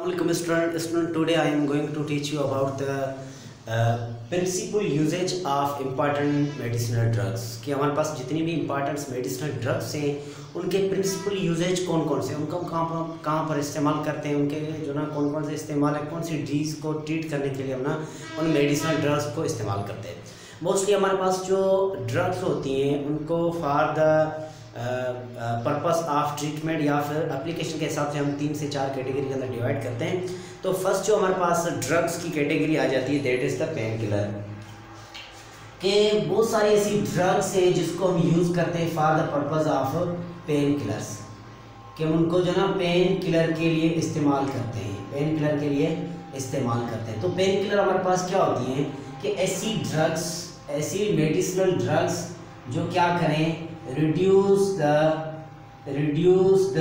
Welcome student. Today I am going to teach you about the principal usage of important medicinal drugs. कि हमारे पास जितनी भी important medicinal drugs हैं उनके principal usage कौन कौन से, उनको कहाँ पर इस्तेमाल करते हैं, उनके जो ना कौन कौन से इस्तेमाल है, कौन सी डिजीज़ को ट्रीट करने के लिए हम ना उन medicinal drugs को इस्तेमाल करते हैं. मोस्टली हमारे पास जो ड्रग्स होती हैं उनको for the purpose of treatment या फिर एप्लीकेशन के हिसाब से हम 3 से 4 कैटेगरी के अंदर डिवाइड करते हैं. तो फर्स्ट जो हमारे पास ड्रग्स की कैटेगरी आ जाती है that is the pain killer. के बहुत सारी ऐसी ड्रग्स हैं जिसको हम यूज़ करते हैं for the purpose of pain killers, कि हम उनको जो ना पेन किलर के लिए इस्तेमाल करते हैं, पेन किलर के लिए इस्तेमाल करते हैं. तो पेन किलर हमारे पास क्या होती हैं कि ऐसी ड्रग्स, ऐसी मेडिसिनल ड्रग्स जो क्या करें, रिड्यूस द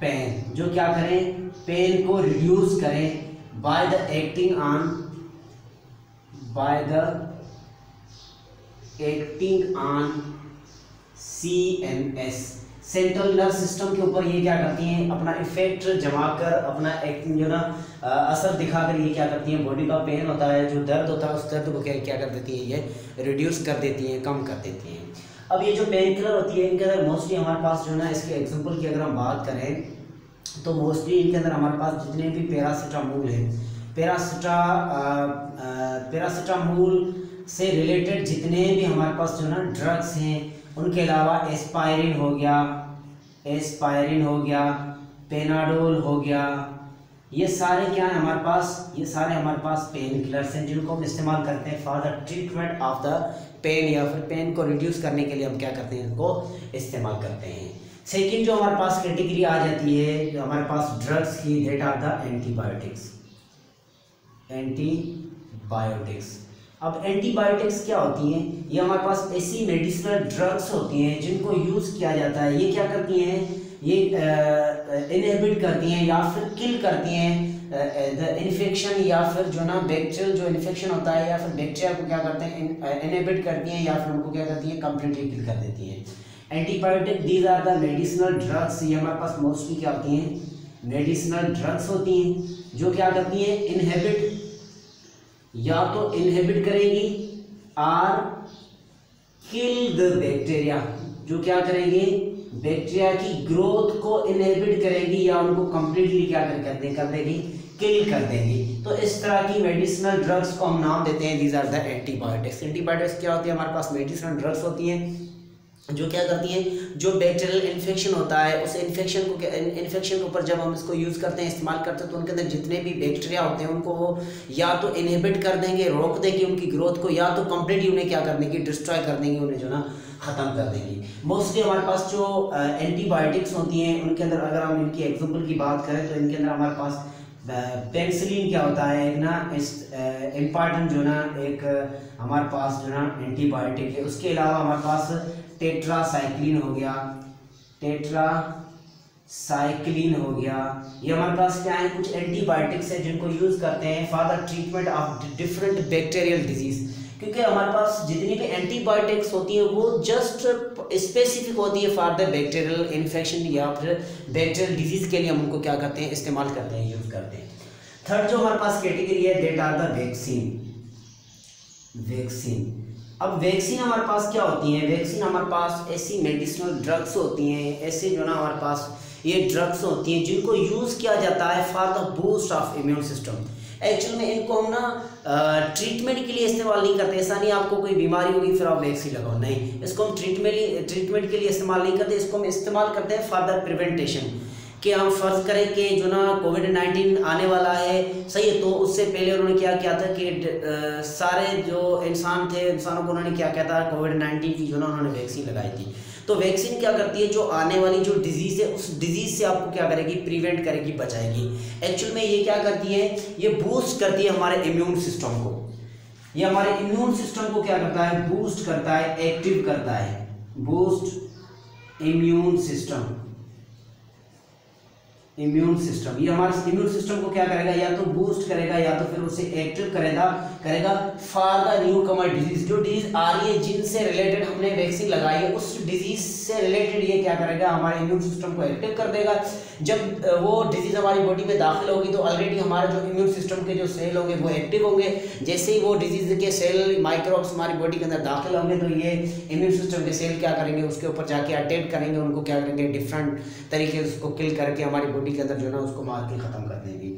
पेन, जो क्या करें, पेन को रिड्यूस करें by the acting on CNS, central nerve system के ऊपर ये क्या करती हैं, अपना इफेक्ट जमाकर, अपना एक्टिंग जो ना असर दिखाकर ये क्या करती हैं, बॉडी का पेन होता है, जो दर्द होता है उस दर्द को क्या कर देती है, ये रिड्यूस कर देती हैं, कम कर देती हैं. अब ये जो पेन किलर होती है इनके अंदर मोस्टली हमारे पास जो है ना, इसके एग्जांपल की अगर हम बात करें तो मोस्टली इनके अंदर हमारे पास जितने भी पैरासीटामोल है, पैरासीटामोल से रिलेटेड जितने भी हमारे पास जो ना ड्रग्स हैं, उनके अलावा एस्पायरिन हो गया, पेनाडोल हो गया, ये सारे क्या है हमारे पास, ये सारे हमारे पास पेन किलर्स हैं जिनको हम इस्तेमाल करते हैं for the treatment of the pain, या फिर पेन को रिड्यूस करने के लिए हम क्या करते हैं, इनको इस्तेमाल करते हैं. सेकंड जो हमारे पास कैटेगरी आ जाती है जो हमारे पास ड्रग्स की, दैट आर द एंटीबायोटिक्स. अब एंटीबायोटिक्स क्या होती हैं, ये हमारे पास ऐसी मेडिसिनल ड्रग्स होती हैं जिनको यूज़ किया जाता है. ये क्या करती हैं, ये इनहिबिट करती हैं या फिर किल करती हैं द इन्फेक्शन, या फिर जो ना बैक्टीरियल जो इन्फेक्शन होता है या फिर बैक्टीरिया को क्या करते हैं, इनहिबिट करती हैं या फिर उनको क्या करती हैं, कंप्लीटली किल कर देती हैं. Antibiotic these are the medicinal drugs. ये हमारे पास मोस्टली क्या होती हैं, मेडिसिनल ड्रग्स होती हैं जो क्या करती हैं, इनहिबिट, या तो इनहिबिट करेंगी और किल द बैक्टीरिया, जो क्या करेंगे, बैक्टीरिया की ग्रोथ को इनहिबिट करेंगी या उनको कंप्लीटली क्या कर देगी, किल कर देंगी. तो इस तरह की मेडिसिनल ड्रग्स को हम नाम देते हैं these are the antibiotics. Antibiotics क्या होती है, हमारे पास मेडिसिनल ड्रग्स होती हैं जो क्या करती हैं, जो बैक्टीरियल इन्फेक्शन होता है उस इन्फेक्शन के ऊपर जब हम इसको यूज़ करते हैं, इस्तेमाल करते हैं, तो उनके अंदर जितने भी बैक्टीरिया होते हैं उनको वो या तो इनहिबिट कर देंगे, रोक देंगे उनकी ग्रोथ को, या तो कंप्लीटली उन्हें क्या कर देंगी, डिस्ट्रॉय कर देंगी, उन्हें जो ना ख़त्म कर देंगी. मोस्टली हमारे पास जो एंटीबायोटिक्स होती हैं उनके अंदर अगर हम इनकी एग्जाम्पल की बात करें तो इनके अंदर हमारे पास पेनिसिलिन क्या होता है, एक ना इम्पॉर्टेंट जो ना एक हमारे पास जो ना एंटीबायोटिक है. उसके अलावा हमारे पास टेट्रासाइक्लिन हो गया, ये हमारे पास क्या है, कुछ एंटीबायोटिक्स है जिनको यूज़ करते हैं for the treatment of different bacterial disease. क्योंकि हमारे पास जितनी भी एंटीबायोटिक्स होती हैं वो जस्ट स्पेसिफिक होती है फॉर द बैक्टीरियल इन्फेक्शन या फिर बैक्टीरियल डिजीज़ के लिए हम उनको क्या करते हैं, इस्तेमाल करते हैं, यूज़ करते हैं. थर्ड जो हमारे पास कैटेगरी है दैट आर द वैक्सीन. अब वैक्सीन हमारे पास क्या होती हैं, वैक्सीन हमारे पास ऐसी मेडिसिनल ड्रग्स होती हैं, ऐसे जो ना हमारे पास ये ड्रग्स होती हैं जिनको यूज़ किया जाता है for the boost of immune system. Actual में इनको हम ना ट्रीटमेंट के लिए इस्तेमाल नहीं करते. ऐसा नहीं आपको कोई बीमारी होगी फिर आप वैक्सीन लगाओ, नहीं, इसको हम ट्रीटमेंट के लिए इस्तेमाल नहीं करते. इसको हम इस्तेमाल करते हैं फॉर द प्रिवेंटेशन, कि हम फ़र्ज़ करें कि जो ना कोविड-19 आने वाला है, सही है, तो उससे पहले उन्होंने क्या किया था कि सारे जो इंसानों को उन्होंने क्या किया था, कोविड-19 की जो ना उन्होंने वैक्सीन लगाई थी. तो वैक्सीन क्या करती है, जो आने वाली जो डिजीज़ है उस डिजीज़ से आपको क्या करेगी, प्रिवेंट करेगी, बचाएगी. एक्चुअल में ये क्या करती है, ये बूस्ट करती है हमारे इम्यून सिस्टम को. ये हमारे इम्यून सिस्टम को क्या करता है, बूस्ट करता है, एक्टिव करता है. Boost immune system, immune system, ये हमारे इम्यून सिस्टम को क्या करेगा, या तो बूस्ट करेगा या तो फिर उसे एक्टिव करेगा for the new Qamar disease. जो डिजीज आ रही है जिनसे रिलेटेड हमने वैक्सीन लगाई है उस डिजीज से रिलेटेड ये क्या करेगा, हमारे इम्यून सिस्टम को एक्टिव कर देगा। जब वो डिजीज हमारी बॉडी में दाखिल होगी तो ऑलरेडी हमारा जो इम्यून सिस्टम के जो सेल होंगे वो एक्टिव होंगे। जैसे ही वो डिजीज के सेल माइक्रोब्स हमारी बॉडी के अंदर दाखिल होंगे तो ये इम्यून सिस्टम के सेल क्या करेंगे, उसके ऊपर जाके अटैक करेंगे, उनको क्या करेंगे, डिफरेंट तरीके से उसको किल करके हमारी बॉडी के अंदर जो है ना उसको मार के खत्म कर देंगे।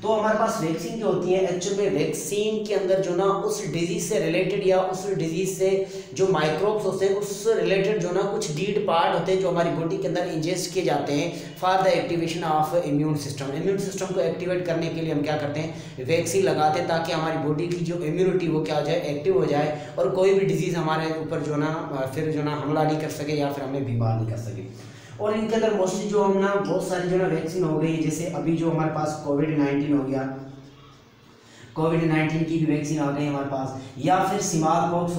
तो हमारे पास वैक्सीन जो होती है एक्चुअल में वैक्सीन के अंदर जो ना उस डिजीज से रिलेटेड या उस डिजीज से जो माइक्रोब्स होते हैं उससे रिलेटेड जो ना कुछ डीड पार्ट होते हैं जो हमारी बॉडी के अंदर इंजेस्ट किए जाते हैं for the activation of immune system. Immune system को एक्टिवेट करने के लिए हम क्या करते हैं, वैक्सीन लगाते हैं ताकि हमारी बॉडी की जो इम्यूनिटी वो क्या हो जाए, एक्टिव हो जाए और कोई भी डिजीज हमारे ऊपर जो ना फिर जो ना हमला नहीं कर सके या फिर हमें बीमार नहीं कर सके। और इनके अंदर मोस्टली जो हम ना बहुत सारी जो ना वैक्सीन हो गई, जैसे अभी जो हमारे पास कोविड-19 हो गया, कोविड-19 की भी वैक्सीन आ गई हमारे पास, या फिर स्मॉल पॉक्स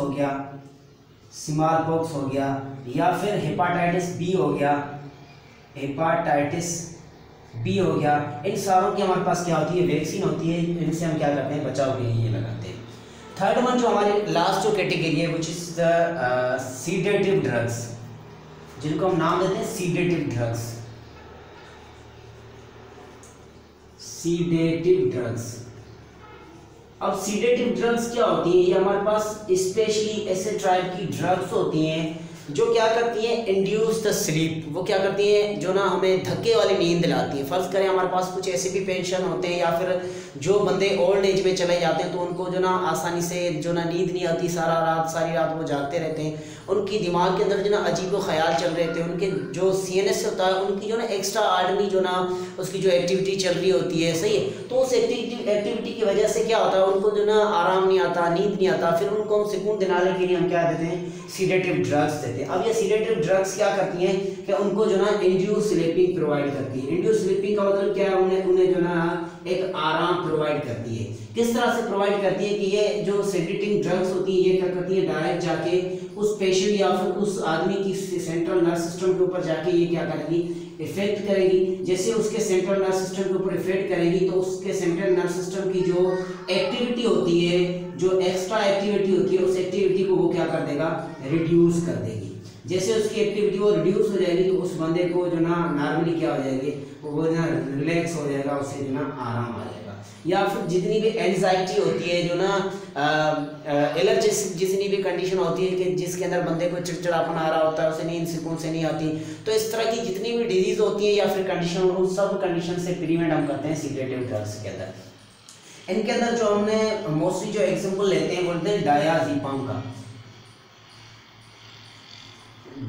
हो गया, या फिर हेपाटाइटिस बी हो गया, इन सारों की हमारे पास क्या होती है, वैक्सीन होती है। इनसे हम क्या करते हैं, बचाव के लिए लगाते हैं। थर्ड वन जो हमारी लास्ट जो कैटेगरी है which is the sedative drugs, जिनको हम नाम देते हैं सीडेटिव ड्रग्स। अब सीडेटिव ड्रग्स क्या होती है, ये हमारे पास स्पेशली ऐसे टाइप की ड्रग्स होती हैं जो क्या करती हैं, इंड्यूस द स्लीप। वो क्या करती हैं, जो ना हमें धक्के वाली नींद दिलाती है। फर्ज करें हमारे पास कुछ ऐसे भी पेशेंट होते हैं या फिर जो बंदे ओल्ड एज में चले जाते हैं तो उनको जो ना आसानी से जो ना नींद नहीं आती, सारी रात वो जागते रहते हैं, उनकी दिमाग के अंदर जो ना अजीब ख्याल चल रहे थे, उनके जो CNS होता है उनकी जो ना एक्स्ट्रा आर्डनी जो ना उसकी जो एक्टिविटी चल रही होती है, सही है, तो उस एक्टिविटी की वजह से क्या होता है, उनको जो ना आराम नहीं आता, नींद नहीं आता, फिर उनको हम सुकून दिलाने के लिए हम क्या देते हैं, सीडेटिव ड्रग्स देते हैं। अब ये सीडेटिव ड्रग्स क्या करती हैं कि उनको जो ना इंड्यूस स्लीपिंग प्रोवाइड करती है। इंड्यूस स्लीपिंग का मतलब क्या है, उन्हें जो ना एक आराम प्रोवाइड करती है। किस तरह से प्रोवाइड करती है कि ये जो सेडेटिव ड्रग्स होती है ये क्या करती है, डायरेक्ट जाके उस पेशेंट या फिर उस आदमी की सेंट्रल नर्व सिस्टम के ऊपर जाके ये क्या करेगी, इफेक्ट करेगी। जैसे उसके सेंट्रल नर्व सिस्टम के ऊपर इफेक्ट करेगी तो उसके सेंट्रल नर्व सिस्टम की जो एक्टिविटी होती है, जो एक्स्ट्रा एक्टिविटी होती है, उस एक्टिविटी को वो क्या कर देगा, रिड्यूस कर देगी। जैसे उसकी एक्टिविटी वो रिड्यूस हो जाएगी तो उस बंदे को जो ना नॉर्मली क्या हो जाएगी, वो ना रिलैक्स हो जाएगा, उससे जो ना आराम आ जाएगा। या फिर जितनी भी एंजाइटी होती है, जो ना एलर्जी जितनी भी कंडीशन होती है कि जिसके अंदर बंदे को चिड़चिड़ापन आ रहा होता है, उसे नींद सुकून से नहीं आती, तो इस तरह की जितनी भी डिजीज होती है या फिर कंडीशन, उन सब कंडीशन से प्रिवेंट हम करते हैं सीडेटिव ड्रग्स के अंदर। इनके अंदर जो हमने मोस्टली जो एग्जाम्पल लेते हैं बोलते हैं डायाज़ेपाम का।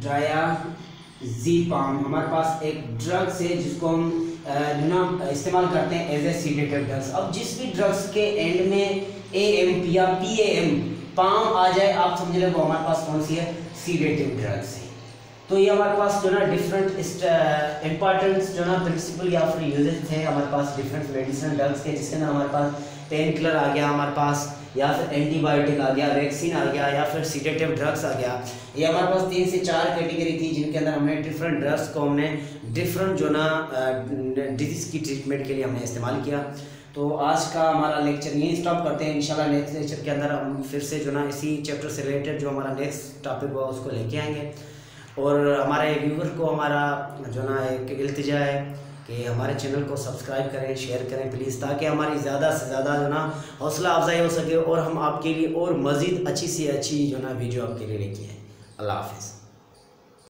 डायाज़ेपाम हमारे पास एक ड्रग्स है जिसको हम जो ना इस्तेमाल करते हैं एज ए सीडेटिव ड्रग्स। अब जिस भी ड्रग्स के एंड में AM या PAM पाम आ जाए, आप समझ लें वो हमारे पास कौन सी है, सीडेटिव ड्रग्स है। तो ये हमारे पास जो ना डिफरेंट इंपॉर्टेंट जो ना प्रिंसिपल या फिर यूजेस थे हमारे पास डिफरेंट मेडिसिनल ड्रग्स के, जिसके अंदर हमारे पास पेन किलर आ गया हमारे पास, या फिर एंटीबायोटिक आ गया, वैक्सीन आ गया, या फिर सीडेटिव ड्रग्स आ गया। ये हमारे पास 3 से 4 कैटेगरी थी जिनके अंदर हमने डिफरेंट ड्रग्स को हमने डिफरेंट जो ना डिजीज़ की ट्रीटमेंट के लिए हमने इस्तेमाल किया। तो आज का हमारा लेक्चर यहीं स्टॉप करते हैं। इंशाल्लाह नेक्स्ट लेक्चर के अंदर हम फिर से जो ना इसी चैप्टर से रिलेटेड जो हमारा नेक्स्ट टॉपिक हुआ उसको लेके आएंगे। और हमारे व्यूवर को हमारा जो ना एक इल्तिजा है कि हमारे चैनल को सब्सक्राइब करें, शेयर करें प्लीज़, ताकि हमारी ज़्यादा से ज़्यादा जो ना हौसला अफजाई हो सके और हम आपके लिए और मज़ीद अच्छी से अच्छी जो ना वीडियो आपके लिए लेके आएँ। अल्लाह हाफ़िज़।